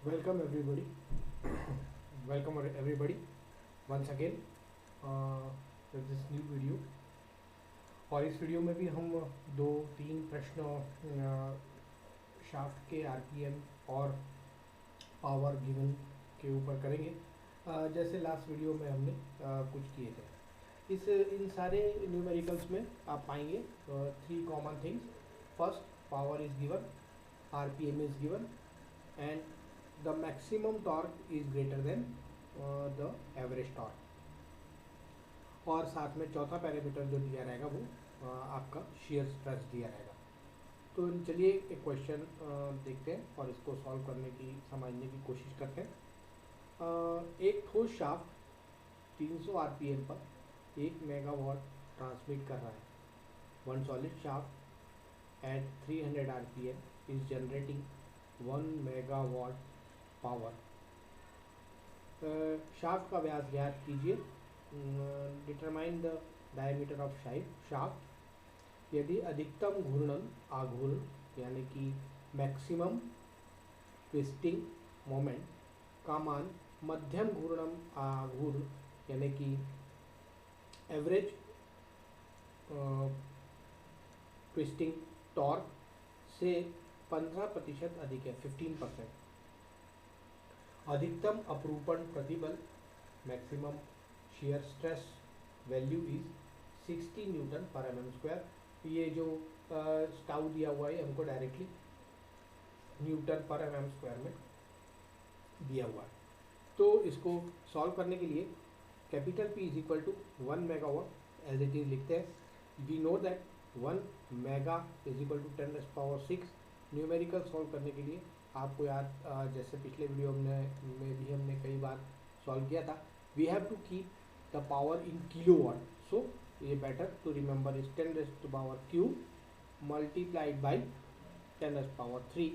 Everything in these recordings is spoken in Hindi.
Welcome everybody. Welcome everybody once again with this new video. और इस वीडियो में भी हम दो तीन प्रश्न शाफ्ट के आरपीएम और पावर गिवन के ऊपर करेंगे। जैसे लास्ट वीडियो में हमने कुछ किए थे। इन सारे न्यूमेरिकल्स में आप पाएंगे three common things. First, power is given, RPM is given and the maximum torque is greater than the average torque। और साथ में चौथा पैरामीटर जो दिया रहेगा वो आपका shear stress दिया रहेगा। तो चलिए एक क्वेश्चन देखते हैं और इसको सॉल्व करने की समझने की कोशिश करते हैं। एक ठोस शाफ्ट 300 आरपीएम पर 1 मेगावाट ट्रांसमिट कर रहा है। One solid shaft at 300 RPM is generating 1 megawatt power. Shaft का व्यास ज्ञात कीजिए। Determine the diameter of shaft. यदि अधिकतम घूर्णन आघूर्ण यानी कि मैक्सिमम ट्विस्टिंग मोमेंट का मान मध्यम घूर्णन आघूर्ण यानी कि एवरेज ट्विस्टिंग टॉर्क से 15% अधिक है, 15%। अधिकतम अपरूपण प्रतिबल maximum shear stress value is 60 newton पर एम स्क्वायर। ये जो टाउ दिया हुआ है हमको डायरेक्टली न्यूटन पर एम स्क्वायर में दिया हुआ है। तो इसको सॉल्व करने के लिए capital P is equal to 1 megawatt as it is लिखते हैं। We know that 1 mega is equal to 10⁻⁶। Numerical solve करने के लिए आपको याद, जैसे पिछले वीडियो में भी हमने कई बार सॉल्व किया था, we have to keep the power in kilowatt. So ये better to remember is 10⁻³ multiplied by 10⁻³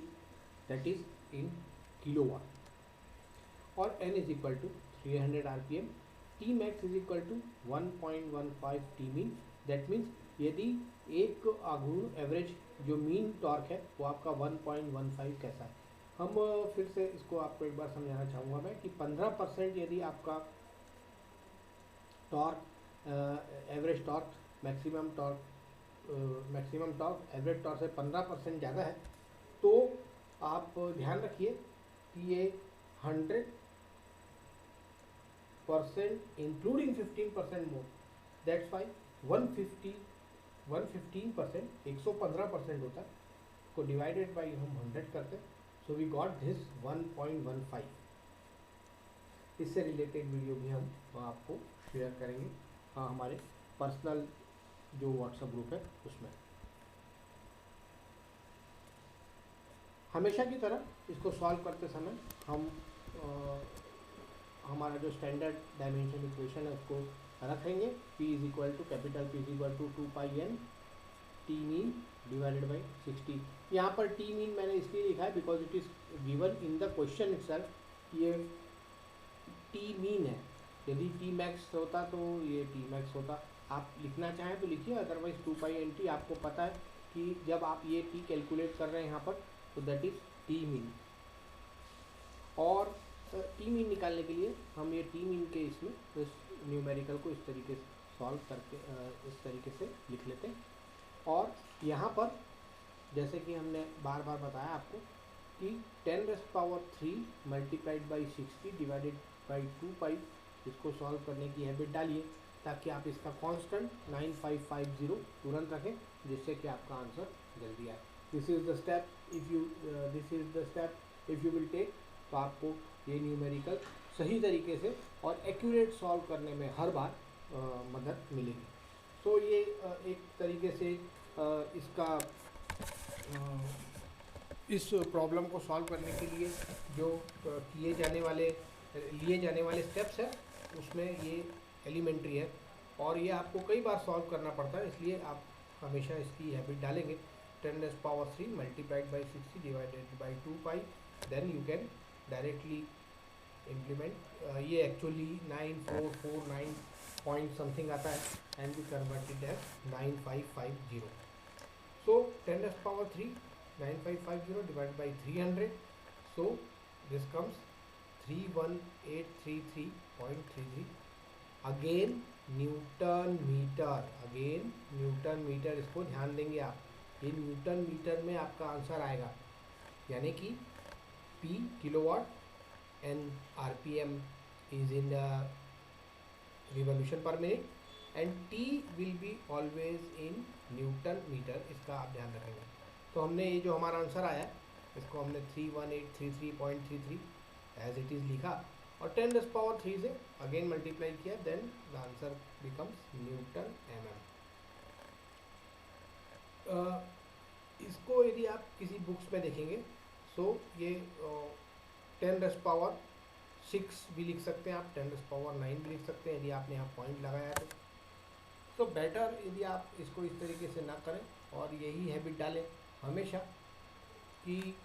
that is in kilowatt. और n is equal to 300 RPM. T max is equal to 1.15 T mean. That means यदि एक आघूर्ण एवरेज जो मीन टॉर्क है वो आपका 1.15 कैसा है। हम फिर से इसको आपको एक बार समझाना चाहूँगा मैं कि 15% यदि आपका torque average torque maximum torque average torque से 15% ज़्यादा है, तो आप ध्यान रखिए कि ये 100% इंक्लूडिंग 15% मोर, दैट्स वाई 115% 115% होता है, को डिवाइडेड बाई हम 100 करते हैं। So we got this 1.15। इससे रिलेटेड वीडियो भी हम आपको शेयर करेंगे हमारे पर्सनल जो व्हाट्सएप ग्रुप है उसमें। हमेशा की तरह इसको सॉल्व करते समय हम हमारा जो स्टैंडर्ड डायमेंशन इक्वेशन है उसको रखेंगे। P is equal to capital P is equal to 2πn T mean divided by 60। यहाँ पर टी मीन मैंने इसलिए लिखा है because it is given in the question itself. ये टी मीन है, यदि टी मैक्स होता तो ये टी मैक्स होता। आप लिखना चाहें तो लिखिए, अदरवाइज 2πn आपको पता है कि जब आप ये टी कैलकुलेट कर रहे हैं यहाँ पर तो दैट इज टी मीन। और टी मीन निकालने के लिए हम ये टी मीन के इसमें इस न्यूमेरिकल को इस तरीके से सॉल्व करके इस तरीके से लिख लेते हैं। और यहाँ पर जैसे कि हमने बार बार बताया आपको कि 10⁻³ मल्टीप्लाइड बाई 60 डिवाइडेड बाई 2π, इसको सॉल्व करने की हैबिट डालिए ताकि आप इसका कांस्टेंट 9550 तुरंत रखें, जिससे कि आपका आंसर जल्दी आए। This is the step if you will take, तो आपको ये न्यूमेरिकल सही तरीके से और एक्यूरेट सॉल्व करने में हर बार मदद मिलेगी। तो ये एक तरीके से इसका इस प्रॉब्लम को सॉल्व करने के लिए जो लिए जाने वाले स्टेप्स हैं उसमें ये एलिमेंट्री है और ये आपको कई बार सॉल्व करना पड़ता है, इसलिए आप हमेशा इसकी हैबिट डालेंगे। 10⁻³ multiplied by 60 divided by 2π, then you can directly implement. ये एक्चुअली 9449 पॉइंट समथिंग आता है and we converted as 9550। So 10⁻³ 9550 divided by 300, so this comes 31833.33. Again newton metre, इसको ध्यान देंगे आप, ये न्यूटन मीटर में आपका आंसर आएगा, यानी कि P kilowatt and RPM is in the revolution per minute and T will be always in newton metre, इसका आप ध्यान रखेंगे। तो हमने ये जो हमारा आंसर आया इसको हमने 31833.33 एज इट इज़ लिखा और 10⁻³ से अगेन मल्टीप्लाई किया, then the answer becomes newton mm। इसको यदि आप किसी बुक्स में देखेंगे सो ये 10⁻⁶ भी लिख सकते हैं आप, 10⁻⁹ भी लिख सकते हैं यदि आपने यहाँ पॉइंट लगाया है तो बेटर यदि आप इसको इस तरीके से ना करें और यही हैबिट डालें हमेशा कि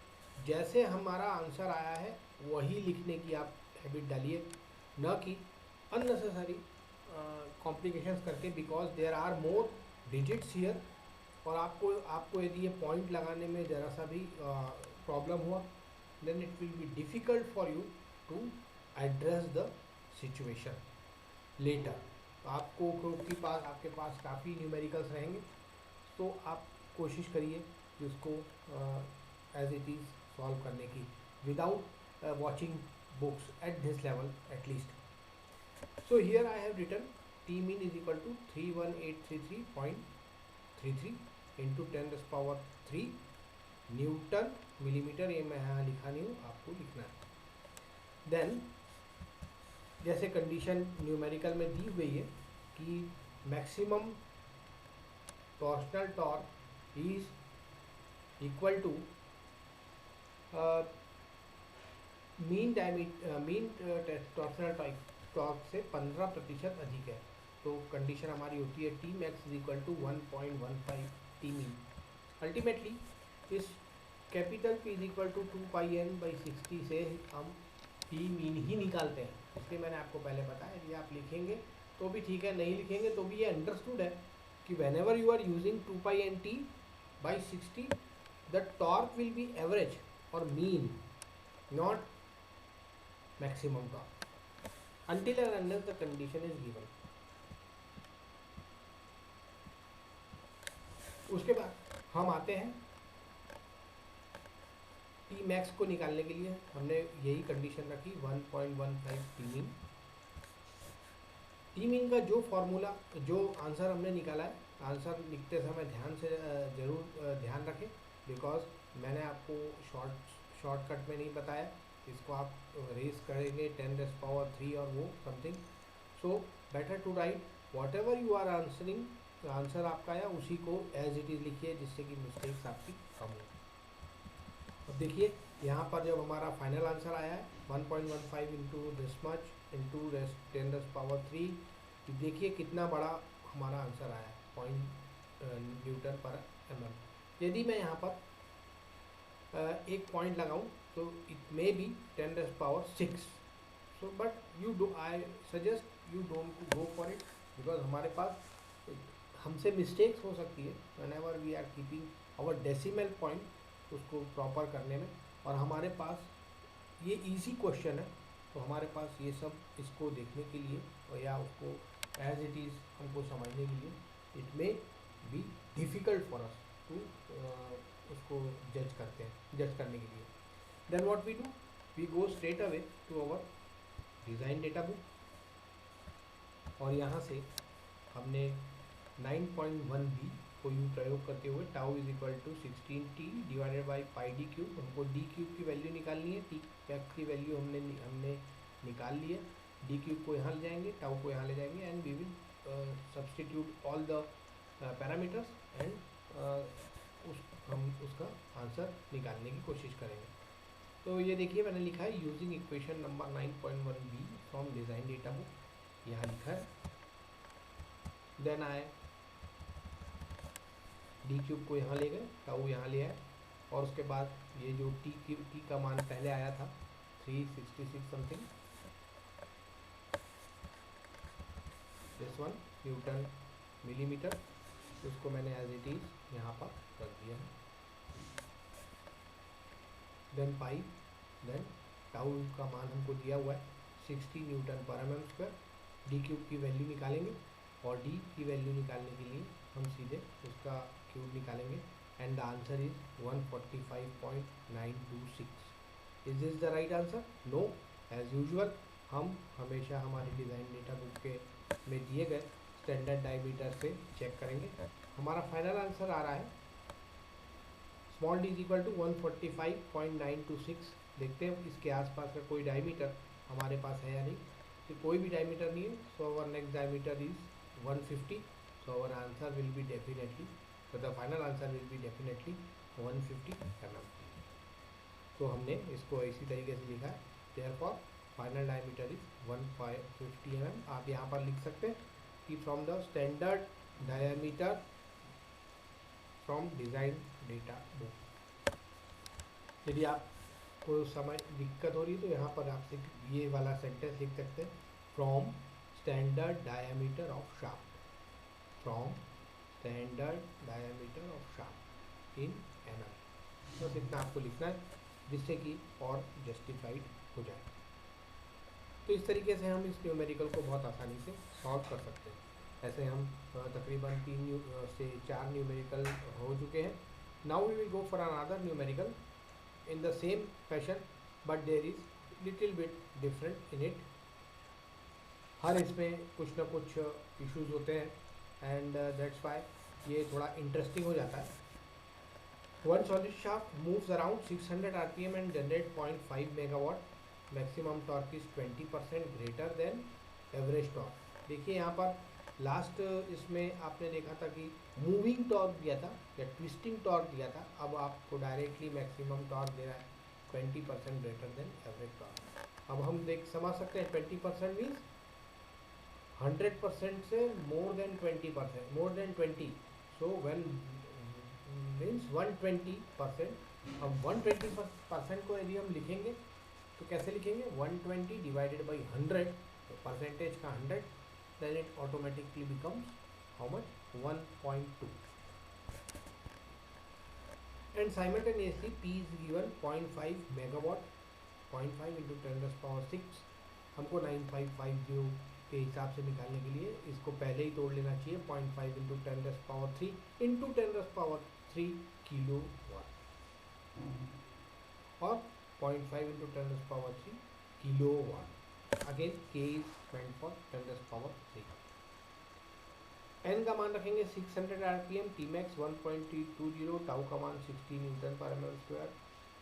जैसे हमारा आंसर आया है वही लिखने की आप हैबिट डालिए, न कि अननेसेसरी कॉम्प्लिकेशंस करके, because there are more digits here और आपको यदि ये पॉइंट लगाने में ज़रा सा भी प्रॉब्लम हुआ then it will be difficult for you to address the situation later. आपके पास काफ़ी न्यूमेरिकल्स रहेंगे, तो आप कोशिश करिए कि उसको एज इट इज़ सॉल्व करने की without watching books at this level at least. So here I have written T mean is equal to 31833.33 into 10⁻³ Newton millimetre, ये मैं यहाँ लिखा नहीं हूँ, आपको लिखना है। देन जैसे कंडीशन न्यूमेरिकल में दी हुई है कि maximum torsional torque is equal to mean torsional torque से 15% अधिक है, तो कंडीशन हमारी होती है T max is equal to 1.15 T mean. Ultimately इस capital P is equal to 2πn/60 से हम T मीन ही निकालते हैं, इसलिए मैंने आपको पहले बताया यदि आप लिखेंगे तो भी ठीक है, नहीं लिखेंगे तो भी ये अंडरस्टूड है कि whenever you are using 2πn/60 the torque will be average or mean, not maximum torque until and unless the condition is given। उसके बाद हम आते हैं T max को निकालने के लिए हमने यही कंडीशन रखी 1.15 T मीन। T मीन का जो फॉर्मूला, जो आंसर हमने निकाला है, आंसर लिखते समय ज़रूर ध्यान रखें, बिकॉज मैंने आपको शॉर्टकट में नहीं बताया, इसको आप रेस करेंगे 10⁻³ और वो something, so better to write whatever you are answering, answer आपका आया उसी को एज इट इज़ लिखिए, जिससे कि मिस्टेक्स आपकी कम हो। अब देखिए यहाँ पर जब हमारा फाइनल आंसर आया है 1.15 इंटू दिस मच इंटू 10⁻³, देखिए कितना बड़ा हमारा आंसर आया है, न्यूटन पर mm। यदि मैं यहाँ पर एक पॉइंट लगाऊं तो it may be 10⁻⁶, so but you do, I suggest you don't go for it, because हमारे पास हमसे मिस्टेक्स हो सकती है whenever we are keeping our decimal point उसको प्रॉपर करने में, और हमारे पास ये इजी क्वेश्चन है, तो हमारे पास ये सब इसको देखने के लिए और या उसको एज इट इज़ हमको समझने के लिए it may be difficult for us to उसको जज करने के लिए। Then what we do, we go straight away to our design data book और यहाँ से हमने 9.1b को यू प्रयोग करते हुए tau is equal to 16t divided by πd³, हमको d³ की वैल्यू निकालनी है, t मैक्स की वैल्यू हमने निकाल ली है, d³ को यहाँ ले जाएंगे, टाउ को यहाँ ले जाएंगे and we will substitute all the parameters and हम उसका आंसर निकालने की कोशिश करेंगे। तो ये देखिए मैंने लिखा है using equation number 9.1b from design data book, यहाँ लिखा है। देन आए d³ को यहाँ ले गए, टाउ यहाँ ले आए, और उसके बाद ये जो t का मान पहले आया था 366 something, this one Newton millimetre, उसको मैंने एज इट इज़ यहाँ पर रख दिया है। देन पाई, देन टाउ का मान हमको दिया हुआ है 60 न्यूटन पर M M square. D cube की वैल्यू निकालेंगे और डी की वैल्यू निकालने के लिए हम सीधे उसका क्यूब निकालेंगे and the answer is 145.926। Is this the right answer? No. As usual हम हमेशा हमारे डिज़ाइन डेटा बुक के में दिए गए स्टैंडर्ड डायमीटर से चेक करेंगे। हमारा फाइनल आंसर आ रहा है small D is equal to 145.926। देखते हैं इसके आसपास का कोई डायमीटर हमारे पास है या नहीं। तो कोई भी डायमीटर नहीं है, so our next diameter is 150, so our answer will be definitely, so the final answer will be definitely 150 mm। तो हमने इसको इसी तरीके से लिखा है, therefore final diameter is 150 mm। आप यहाँ पर लिख सकते हैं कि from the standard diameter from design data book। यदि आपको समय दिक्कत हो रही है तो यहाँ पर आप ये वाला सेंटेंस लिख सकते हैं from standard diameter of shaft, from standard diameter of shaft in mm। बस इतना आपको लिखना है जिससे कि और जस्टिफाइड हो जाए। तो इस तरीके से हम इस न्यूमेरिकल को बहुत आसानी से सॉल्व कर सकते हैं। ऐसे हम तकरीबन 3 से 4 न्यूमेरिकल हो चुके हैं। Now we will go for another numerical in the same fashion but there is little bit different in it. हर इसमें कुछ ना कुछ इश्यूज होते हैं एंड दैट्स वाई ये थोड़ा इंटरेस्टिंग हो जाता है। One solid shaft moves around 600 RPM and generate 0.5 megawatt. Maximum torque is 20% greater than average torque. देखिए यहाँ पर लास्ट इसमें आपने देखा था कि मूविंग टॉर्क दिया था या ट्विस्टिंग टॉर्क दिया था, अब आपको डायरेक्टली मैक्सिमम टॉर्क दे रहा है 20% ग्रेटर देन एवरेज टॉर्क। अब हम समझ सकते हैं 20% मीन्स 100% से more than 20%, more than 20, so when means 120%। अब 120% को यदि हम लिखेंगे तो कैसे लिखेंगे? 120 डिवाइडेड बाई 100, तो परसेंटेज का 100, then it automatically becomes how much? 1.2 and simultaneously P is given 0.5 megawatt. 0.5 into 10⁻⁶ हमको 9550 के हिसाब से निकालने के लिए इसको पहले ही तोड़ लेना चाहिए। 0.5 इंटू 10⁻³ इंटू 10⁻³ किलो वाट और 0.5 इंटू 10⁻³ किलो वाट। अगेन के इज मेंट फॉर 10⁻³। एन का मान रखेंगे 600 आरपीएम, टी मैक्स 1.20, टाउ का मान 60 न्यूटन पर M square.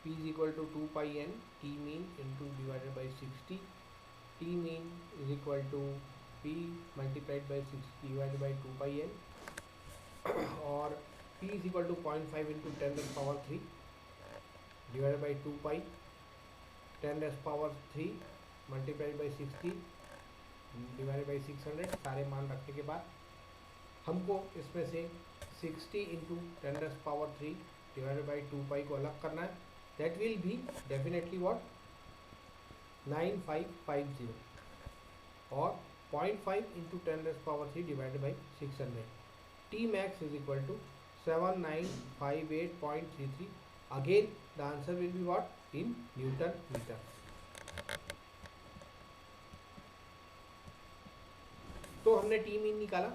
P is equal to 2 pi N T mean into divided by 60। T mean is equal to P multiplied by 60 divided by 2 pi n और P is equal to 0.5 into 10⁻³ divided by 2 pi 10⁻³ multiplied by 60 divided by 600। सारे मान रखने के बाद हमको इसमें से 60 into 10⁻³ divided by 2 pi को अलग करना है। That will be definitely what? 9550 और 0.5 into 10⁻³ divided by 600। T max is equal to 7958.33। Again the answer will be what? In Newton meter। तो हमने T मीन निकाला,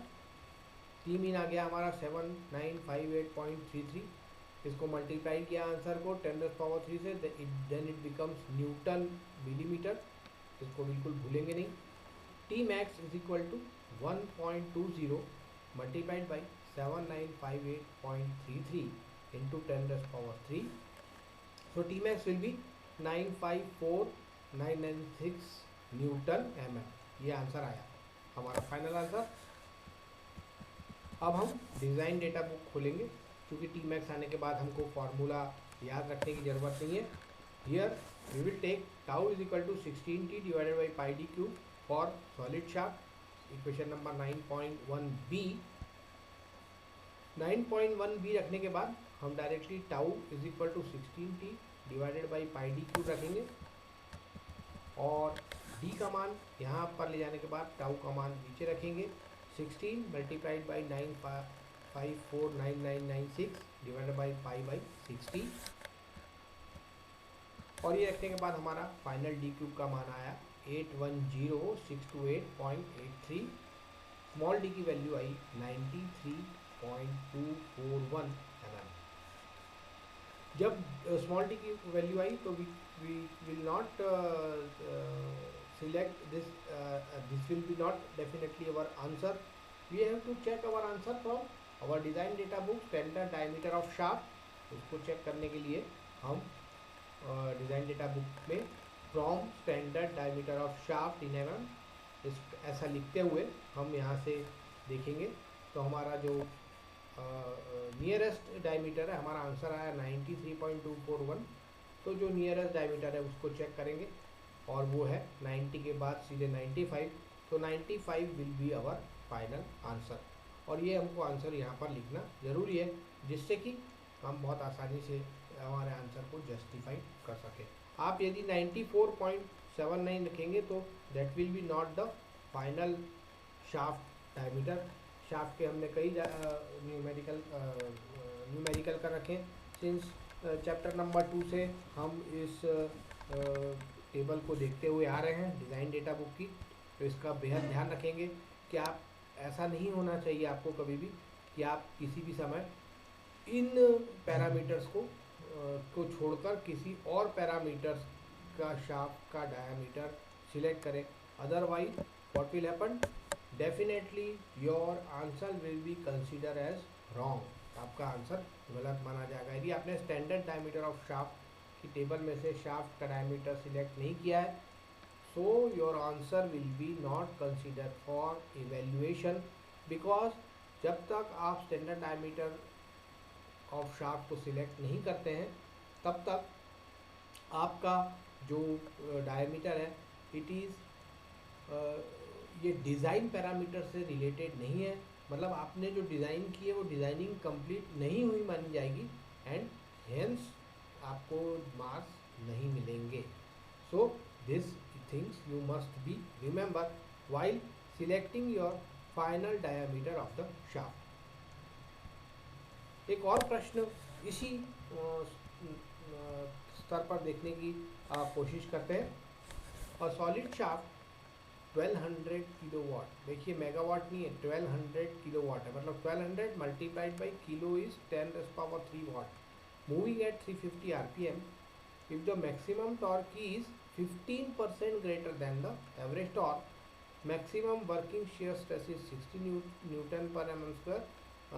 T मीन आ गया हमारा 7958.33। इसको मल्टीप्लाई किया आंसर को 10⁻³ से, then it becomes newton millimetre. इसको बिल्कुल भूलेंगे नहीं। T max is equal to 1.20 multiplied by 7958.33 into 10⁻³। So T max will be 954,996 newton M M. ये आंसर आया हमारा फाइनल आंसर। अब हम डिज़ाइन डेटा बुक खोलेंगे क्योंकि टी मैक्स आने के बाद हमको फार्मूला याद रखने की ज़रूरत नहीं है। Here we will take tau is equal to 16t divided by pi D cube for solid shaft. Equation number 9.1b। 9.1b रखने के बाद हम directly tau is equal to 16t divided by pi D cube रखेंगे और d का मान यहाँ पर ले जाने के बाद टाउ का मान नीचे रखेंगे। 16 multiplied by 9549996 divided by pi by 60 और ये रखने के बाद हमारा फाइनल डी क्यूब का मान आया 810628.83। स्मॉल डी की वैल्यू आई 93.241 mm। जब स्मॉल डी की वैल्यू आई तो we will not select this, this will be not definitely our answer. We have to check our answer from our design data book, standard diameter of shaft। उसको चेक करने के लिए हम डिज़ाइन डेटा बुक में from standard diameter of shaft in mm इस ऐसा लिखते हुए हम यहाँ से देखेंगे। तो हमारा जो नियरेस्ट डायमीटर है, हमारा आंसर आया 93.241। तो जो नियरेस्ट डायमीटर है उसको चेक करेंगे और वो है 90 के बाद सीधे 95। तो 95 will be our final answer. और ये हमको आंसर यहाँ पर लिखना ज़रूरी है, जिससे कि हम बहुत आसानी से हमारे आंसर को जस्टिफाई कर सकें। आप यदि 94.79 लिखेंगे तो that will be not the final shaft diameter. Shaft के हमने कई न्यूमेरिकल कर रखे। सिंस चैप्टर नंबर 2 से हम इस टेबल को देखते हुए आ रहे हैं डिज़ाइन डेटा बुक की, तो इसका बेहद ध्यान रखेंगे कि आप ऐसा नहीं होना चाहिए आपको कभी भी कि आप किसी भी समय इन पैरामीटर्स को छोड़कर किसी और पैरामीटर्स का शाफ्ट का डायमीटर सिलेक्ट करें। Otherwise what will happen, definitely your answer will be consider as wrong. आपका आंसर गलत माना जाएगा। यदि आपने स्टैंडर्ड डायमीटर ऑफ शाफ्ट की टेबल में से शाफ्ट का डायमीटर सिलेक्ट नहीं किया है, so your answer will be not consider for evaluation, because जब तक आप स्टैंडर्ड डायमीटर ऑफ शाफ्ट को सिलेक्ट नहीं करते हैं तब तक आपका जो डायमीटर है इट इज़ ये डिज़ाइन पैरामीटर से रिलेटेड नहीं है। मतलब आपने जो डिज़ाइन की है वो डिज़ाइनिंग कंप्लीट नहीं हुई मानी जाएगी एंड हेंस आपको मार्क्स नहीं मिलेंगे। So this things you must be remember while selecting your final diameter of the shaft. एक और प्रश्न इसी स्तर पर देखने की कोशिश करते हैं। और सॉलिड शाफ्ट 1200 किलोवाट, देखिए मेगावाट नहीं है, 1200 किलोवाट है, मतलब 1200 multiplied by kilo is 10⁻³ watt, moving at 350 rpm if the maximum torque is 15% greater than the average torque, maximum working shear stress is 60 Newton per mm²।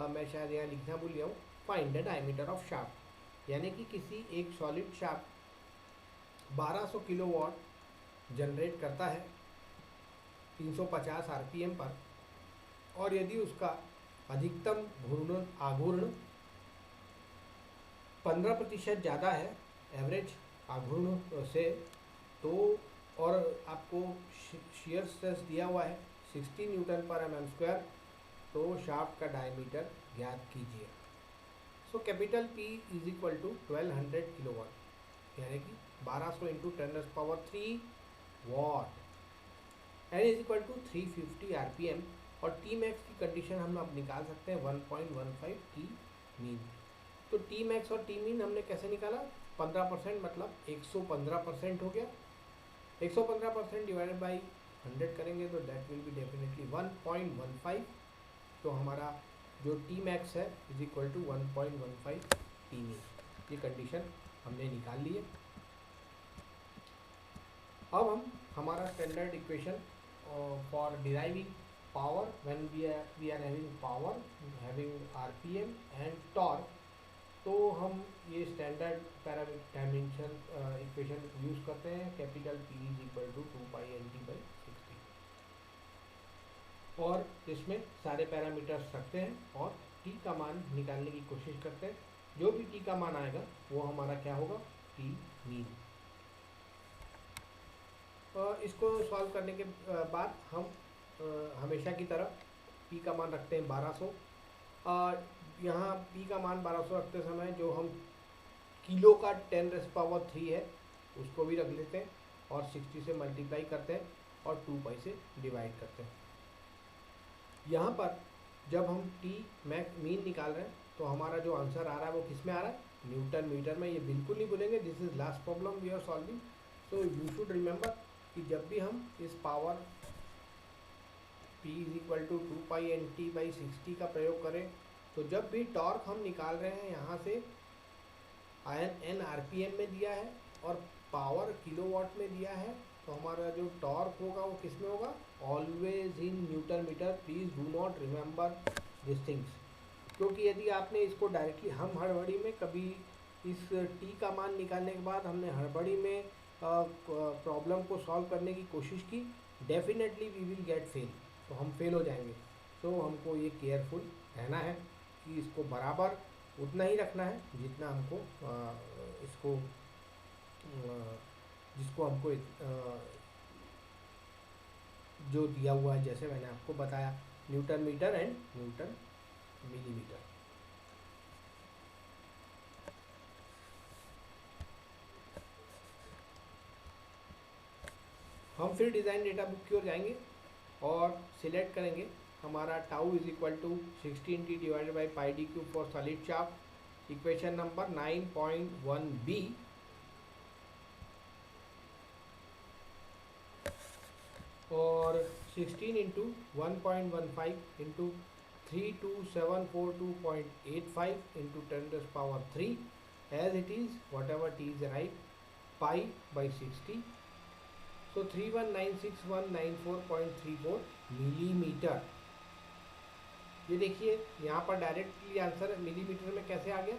मैं शायद यहाँ लिखना भूल गया हूँ। Find the diameter of shaft, यानी कि किसी एक सॉलिड शाफ्ट 1200 किलोवाट जनरेट करता है 350 rpm पर, और यदि उसका अधिकतम घूर्णन आघूर्ण 15% ज़्यादा है एवरेज आघूर्ण से, तो और आपको शियर स्ट्रेस दिया हुआ है 60 न्यूटन पर mm², तो शाफ्ट का डायमीटर ज्ञात कीजिए। So capital P is equal to 1200 kilowatt, यानी कि 1200 into 10⁻³ watt, N is equal to 350 rpm। और टी मैक्स की कंडीशन हम अब निकाल सकते हैं 1.15 टी मीन। तो टी मैक्स और टी मीन हमने कैसे निकाला, 15% मतलब 115% हो गया। 115% डिवाइडेड बाई 100 करेंगे तो दैट विल बी डेफिनेटली 1.15। तो हमारा जो टी मैक्स है is equal to 1.15 T mean. ये कंडीशन हमने निकाल ली है। अब हम हमारा standard equation for deriving power when we are having power having RPM and torque, तो हम ये स्टैंडर्ड डायमेंशन इक्वेशन यूज़ करते हैं। Capital P is equal to 2π/NT/60, और इसमें सारे पैरामीटर्स रखते हैं और T का मान निकालने की कोशिश करते हैं। जो भी T का मान आएगा वो हमारा क्या होगा, T मीन। इसको सॉल्व करने के बाद हम हमेशा की तरह P का मान रखते हैं 1200। यहाँ P का मान 1200 रखते समय जो हम किलो का 10⁻³ है उसको भी रख लेते हैं और 60 से मल्टीप्लाई करते हैं और 2π से डिवाइड करते हैं। यहाँ पर जब हम T मैक्स मीन निकाल रहे हैं तो हमारा जो आंसर आ रहा है वो किस में आ रहा है, न्यूटन मीटर में, ये बिल्कुल नहीं भूलेंगे. This is last problem we are solving. So you should remember कि जब भी हम इस power P is equal to 2π/NT/60 का प्रयोग करें, तो जब भी टॉर्क हम निकाल रहे हैं यहाँ से n RPM में दिया है और पावर किलोवाट में दिया है, तो हमारा जो टॉर्क होगा वो किस में होगा? Always in newton metre. Please do not remember this things, क्योंकि यदि आपने इसको डायरेक्टली, हम हड़बड़ी में कभी इस t का मान निकालने के बाद हमने हड़बड़ी में प्रॉब्लम को सॉल्व करने की कोशिश की, definitely we will get fail, तो हम फेल हो जाएंगे. तो हमको ये केयरफुल रहना है कि इसको बराबर उतना ही रखना है जितना हमको इसको जिसको हमको जो दिया हुआ है, जैसे मैंने आपको बताया, newton metre and newton millimetre. हम फिर डिज़ाइन डेटा बुक की ओर जाएंगे और सिलेक्ट करेंगे हमारा tau is equal to 16t divided by pi D cube for solid shaft. Equation number 9.1b. और 16 into 1.15 into 32742.85 into 10⁻³ as it is whatever t is right, pi by 60. So 3196194.34 millimetre. ये देखिए यहाँ पर डायरेक्टली आंसर मिलीमीटर में कैसे आ गया?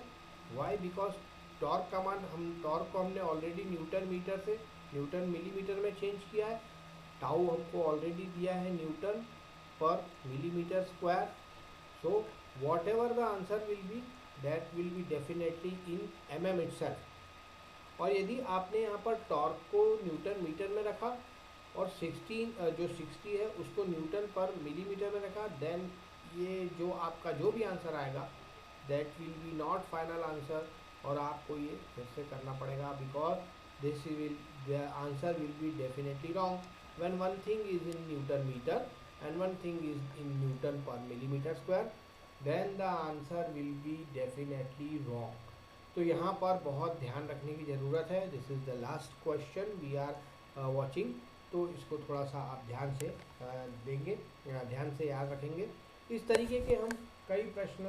वाई? बिकॉज टॉर्क का मान, टॉर्क को हमने ऑलरेडी न्यूटन मीटर से न्यूटन मिलीमीटर में चेंज किया है. टाउ हमको ऑलरेडी दिया है Newton per millimetre square. So what ever the answer will B, that will be definitely in mm itself. और यदि आपने यहाँ पर टॉर्क को न्यूटन मीटर में रखा और 60 है उसको न्यूटन पर मिलीमीटर में रखा, देन ये जो आपका जो भी आंसर आएगा that will be not final answer, और आपको ये फिर से करना पड़ेगा, because this will the answer will be definitely wrong. When one thing is in newton metre and one thing is in newton per millimetre square, then the answer will be definitely wrong. तो यहाँ पर बहुत ध्यान रखने की ज़रूरत है. This is the last question we are watching, तो इसको थोड़ा सा आप ध्यान से देंगे, ध्यान से याद रखेंगे. इस तरीके के हम कई प्रश्न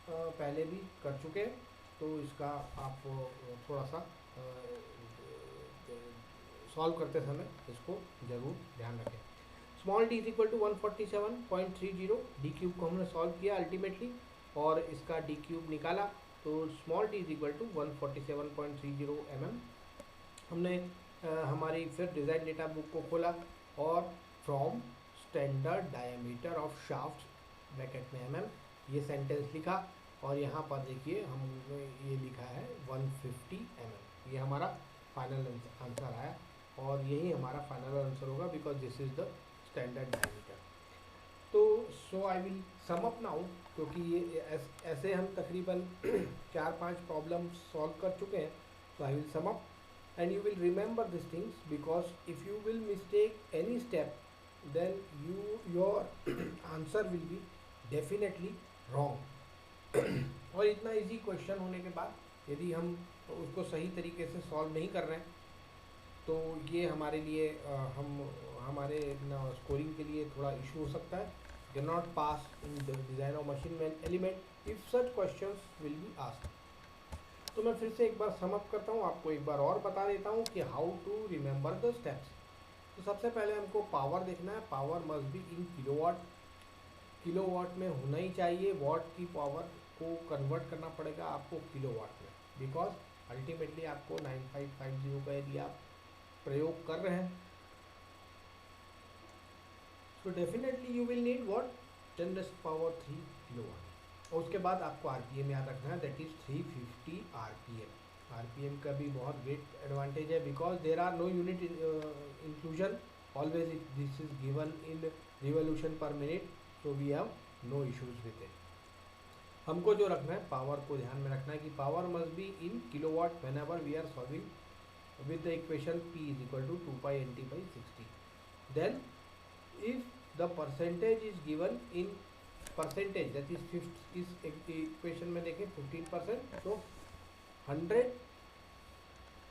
पहले भी कर चुके हैं, तो इसका आप थोड़ा सा सॉल्व करते समय इसको ज़रूर ध्यान रखें. Small D is equal to 147.30. D cube को हमने सॉल्व किया अल्टीमेटली और इसका डी क्यूब निकाला, तो small D is equal to 147.30 mm. हमने हमारी फिर डिज़ाइन डेटा बुक को खोला और from standard diameter of shaft bracket में mm ये सेंटेंस लिखा, और यहाँ पर देखिए हमने ये लिखा है 150 mm. ये हमारा फाइनल आंसर आया और यही हमारा फाइनल आंसर होगा, because this is the standard diameter. तो so I will sum up now, क्योंकि ये ऐसे हम तकरीबन 4-5 प्रॉब्लम सॉल्व कर चुके हैं. तो आई will sum up and you will remember these things, because if you will mistake any step, then your answer will be definitely wrong. और इतना इजी क्वेश्चन होने के बाद यदि हम उसको सही तरीके से सॉल्व नहीं कर रहे हैं, तो ये हमारे लिए हमारे स्कोरिंग के लिए थोड़ा इशू हो सकता है. Can not pass in the design of machine element if such questions will be asked. तो मैं फिर से एक बार समअप करता हूँ, आपको एक बार और बता देता हूँ कि how to remember the steps. तो सबसे पहले हमको पावर देखना है. Power must be in kilowatt. Kilowatt में होना ही चाहिए. वॉट की पावर को कन्वर्ट करना पड़ेगा आपको किलोवाट में, बिकॉज अल्टीमेटली आपको 9550 का यदि आप प्रयोग कर रहे हैं, so definitely you will need what 10⁻³ kilowatt. और उसके बाद आपको आरपीएम याद रखना है, दैट इज़ 350 आरपीएम. आरपीएम का भी बहुत ग्रेट एडवांटेज है, because there are no unit inclusion, always this is given in revolution per minute, so we have no issues with it. हमको जो रखना है, पावर को ध्यान में रखना है कि power must be in kilowatt whenever we are solving with the equation P is equal to 2π/NT/60. Then if the percentage is given in percentage, that is इस इक्वेशन में देखें 15%, तो 100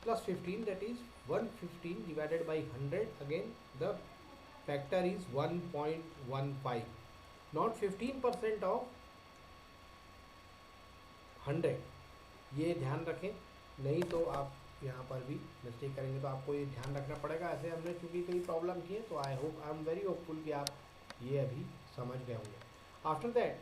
plus 15, that is 115 divided by 100. Again the factor is 1.15, not 15% of 100. ये ध्यान रखें, नहीं तो आप यहाँ पर भी मिस्टेक करेंगे, तो आपको ये ध्यान रखना पड़ेगा। ऐसे हमने चूँकि कई प्रॉब्लम की है, तो आई एम वेरी होपफुल कि आप ये अभी समझ गए होंगे। आफ्टर दैट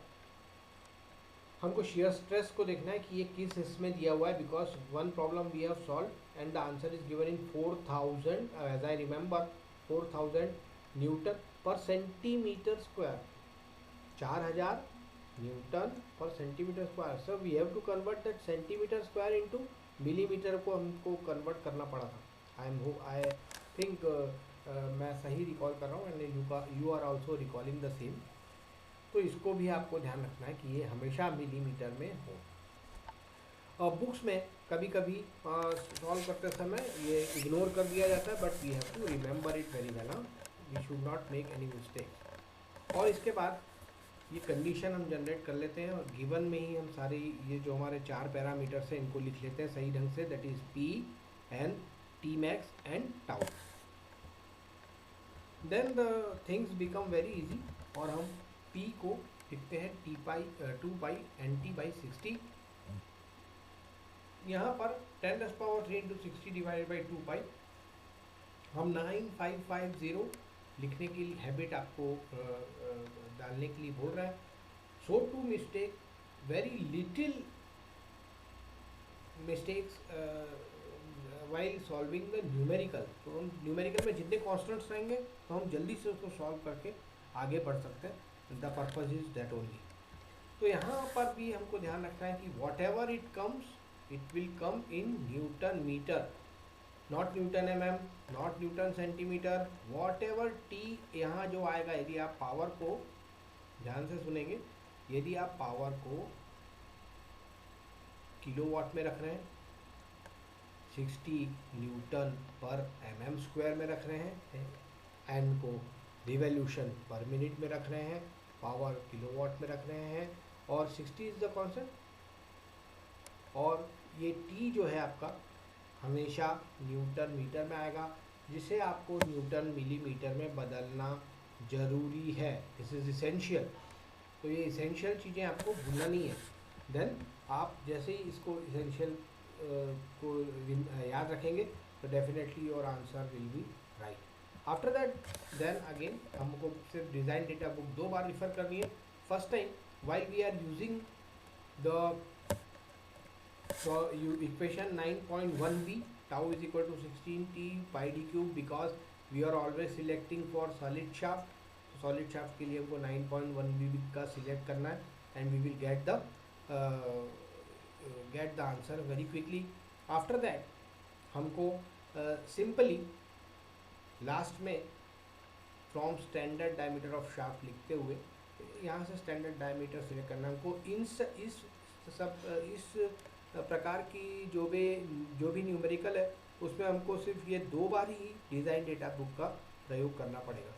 हमको शेयर स्ट्रेस को देखना है कि ये किस इसमें दिया हुआ है, because one problem we have solve and the answer is given in 4000, as I remember 4000 newton per centimetre square, 4000 newton per centimetre square. So we have to convert that centimetre square into millimetre को हमको कन्वर्ट करना पड़ा था। आई थिंक मैं सही रिकॉल कर रहा हूँ and you are also recalling the same. तो इसको भी आपको ध्यान रखना है कि ये हमेशा मिलीमीटर में हो। बुक्स में कभी कभी सॉल्व करते समय ये इग्नोर कर दिया जाता है, but we have to remember it very well. We should not make any mistake. और इसके बाद ये कंडीशन हम जनरेट कर लेते हैं, और गिवन में ही हम सारी ये जो हमारे 4 पैरामीटर्स हैं इनको लिख लेते हैं सही ढंग से, that is P N T max and tau. Then the things become very easy, और हम P को लिखते हैं 2π/NT/60। यहाँ पर 10⁻³ × 60 डिवाइडेड बाई 2π, हम 9550 लिखने की हैबिट आपको डालने के लिए बोल रहा है। So to mistake very little mistakes while solving the numerical. तो हम न्यूमेरिकल में जितने कॉन्स्टेंट्स रहेंगे तो हम जल्दी से उसको सॉल्व करके आगे बढ़ सकते हैं। The purpose is that only. तो यहाँ पर भी हमको ध्यान रखना है कि whatever it comes, it will come in newton metre, not newton mm, not newton centimetre. Whatever T यहाँ जो आएगा, यदि आप पावर को ध्यान से सुनेंगे, यदि आप पावर को किलोवाट में रख रहे हैं, 60 न्यूटन पर mm² में रख रहे हैं, एन को रिवॉल्यूशन पर मिनट में रख रहे हैं, पावर किलोवाट में रख रहे हैं, और 60 इज द कॉन्सेप्ट, और ये टी जो है आपका हमेशा न्यूटन मीटर में आएगा, जिसे आपको न्यूटन मिलीमीटर में बदलना जरूरी है। This is essential. तो ये इसेंशियल चीज़ें आपको भूलना नहीं है। देन आप जैसे ही इसको इसेंशियल को याद रखेंगे तो definitely your answer will be right. After that then again हमको सिर्फ डिज़ाइन डेटा बुक 2 बार रिफ़र करनी है। First time while we are using the equation 9.1b, tau is equal to 16t pi d cube, because we are always selecting for solid shaft. solid shaft के लिए हमको 9.1b का सिलेक्ट करना है, and we will get the answer very quickly. After that हमको simply लास्ट में from standard diameter of shaft लिखते हुए यहाँ से स्टैंडर्ड डायमीटर सिलेक्ट करना। हमको इस प्रकार की जो भी न्यूमेरिकल है उसमें हमको सिर्फ ये 2 बार ही डिज़ाइन डेटा बुक का प्रयोग करना पड़ेगा।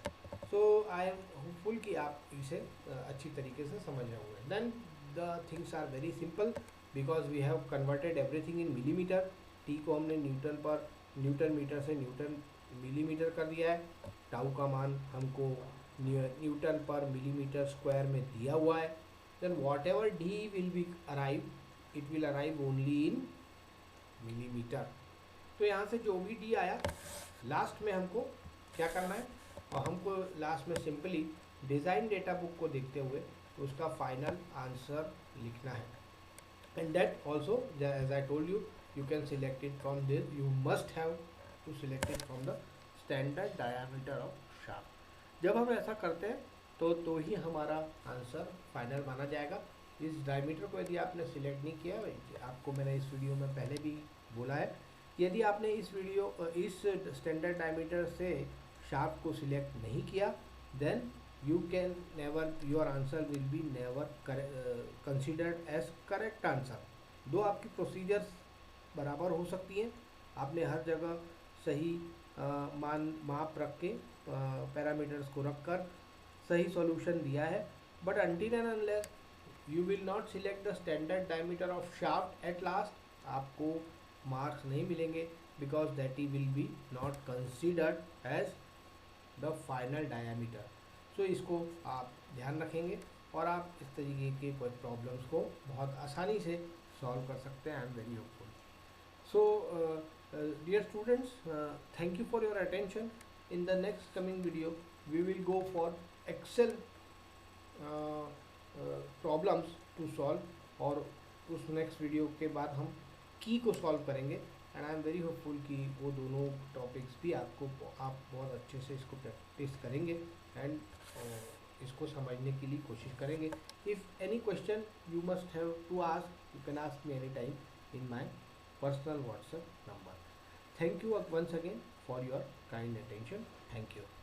सो आई एम होपफुल कि आप इसे अच्छी तरीके से समझ रहे होंगे। Then the things are very simple, because we have converted everything in millimetre. T को हमने न्यूटन मीटर से न्यूटन मिलीमीटर कर दिया है। टाउ का मान हमको न्यूटन पर मिलीमीटर स्क्वायर में दिया हुआ है। Then whatever D will be arrive, it will arrive only in millimetre. तो यहाँ से जो भी डी आया लास्ट में हमको क्या करना है, और हमको लास्ट में सिंपली डिज़ाइन डेटा बुक को देखते हुए उसका फाइनल आंसर लिखना है। And that also as I told you, you can select it from this, you must have to select it from the standard diameter of shaft. जब हम ऐसा करते हैं तो ही हमारा आंसर फाइनल माना जाएगा। इस डायमीटर को यदि आपने सिलेक्ट नहीं किया, आपको मैंने इस वीडियो में पहले भी बोला है, यदि आपने इस स्टैंडर्ड डायमीटर से शाफ्ट को सिलेक्ट नहीं किया, then you can never, your answer will be never considered as correct answer। दो आपकी प्रोसीजर्स बराबर हो सकती हैं, आपने हर जगह सही माप रख के पैरामीटर्स को रख कर सही सॉल्यूशन दिया है, but until and unless you will not select the standard diameter of shaft at last, आपको मार्क्स नहीं मिलेंगे, because that he will be not considered as the final diameter. So इसको आप ध्यान रखेंगे और आप इस तरीके के कोई प्रॉब्लम्स को बहुत आसानी से सॉल्व कर सकते हैं। I am very hopeful. So, dear students, thank you for your attention. In the next coming video, we will go for Excel problems to solve, और उस नेक्स्ट वीडियो के बाद हम की को सॉल्व करेंगे। And I am very hopeful कि वो दोनों टॉपिक्स भी आप बहुत अच्छे से इसको प्रैक्टिस करेंगे एंड इसको समझने के लिए कोशिश करेंगे। If any question you must have to ask, you can ask me any time in my personal WhatsApp number. Thank you once again for your kind attention. Thank you.